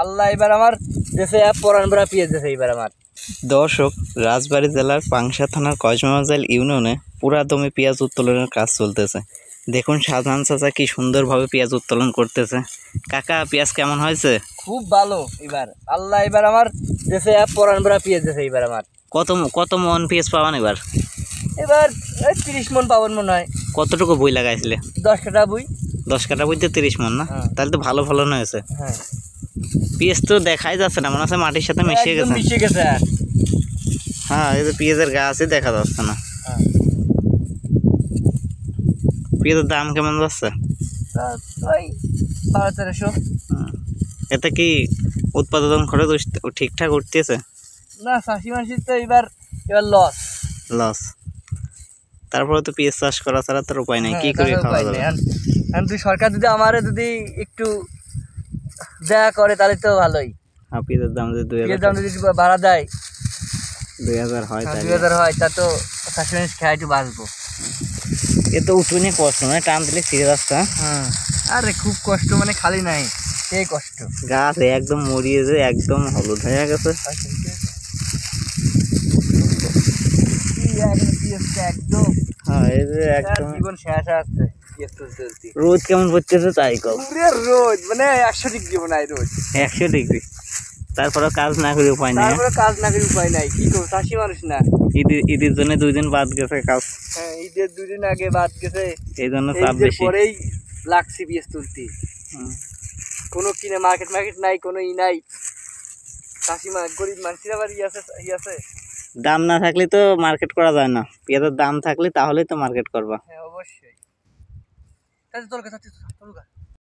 আল্লাহ এবার আমার দেশে পরান ভরা পেঁয়াজ দেশে এবার আমার। দর্শক, রাজবাড়ী জেলার পাংশা থানার কসমবাজার ইউনিয়নে পুরা দমে পেঁয়াজ উত্তোলনের কাজ চলতেছে। দেখুন শাহজাহান চাচা কি সুন্দরভাবে পেঁয়াজ উত্তোলন করতেছে। কাকা, পেঁয়াজ কেমন হয়েছে? খুব ভালো এবার। আল্লাহ এবার আমার দেশে পরান ভরা পেঁয়াজ দেশে এবার আমার। কত মন পেঁয়াজ পাওয়ান এবার? এবার 30 মন পাবন মনে হয়। কতটুকু বই লাগাইছিলে? 10 কাঠা বই। 10 কাঠা বইতে 30 মন না? তাহলে তো ভালো ফলন হয়েছে। হ্যাঁ, পেঁয়াজ তো দেখাই যাচ্ছে না, মনে হচ্ছে মাটির সাথে মিশে গেছে। হ্যাঁ, এই যে পেঁয়াজের গাছই দেখা যাচ্ছে না। পেঁয়াজের দাম কেমন যাচ্ছে? ওই 1200-1300। এতে কি উৎপাদন খরচ ঠিকঠাক উঠতেছে? না, চাষি মাসির তো এবার লস। তারপরে তো পেঁয়াজ চাষ করা ছাড়া তোর উপায় নেই, কি করে খাওয়া যাবে? তুই সরকার যদি আমারে যদি একটু দয়া করে তাহলে তো ভালোই। পেঁয়াজের দাম যদি 2000 বাড়া দেয়, 2000 হয়, 2000 হয়, তা তো চাষি মানুষ খেয়ে একটু বাঁচবো। এ তো উঠুনে কষ্ট, মানে টান দিলে ছিঁড়ে যাচ্ছে। হ্যাঁ, আরে খুব কষ্ট, মানে খালি নাই, সেই কষ্ট। গাছ একদম মরিয়ে যে একদম হলুদ হয়ে গেছে। একদম হ্যাঁ, এই যে একদম জীবন শেষ আছে। রোদ কেমন পড়তেছে তাই কও। রোদ মানে 100 ডিগ্রি মনে হয় রোদ। 100 ডিগ্রি। তারপরে কাজ না করে উপায় নাই। কি করবো, চাষি মানুষ না। ঈদের জন্য 2 দিন বাদ গেছে কাজ। হ্যাঁ, ঈদের 2 দিন আগে বাদ গেছে, এই জন্য চাপ বেশি। পরেই লাগছি পেঁয়াজ তুলতে। কোনো কিনে মার্কেট নাই, কোনো নাই। চাষি গরিব মানুষের আবার আছে। দাম না থাকলে তো মার্কেট করা যায় না, পেঁয়াজের দাম থাকলে তাহলেই তো মার্কেট করবা। হ্যাঁ, অবশ্যই। তোর কথা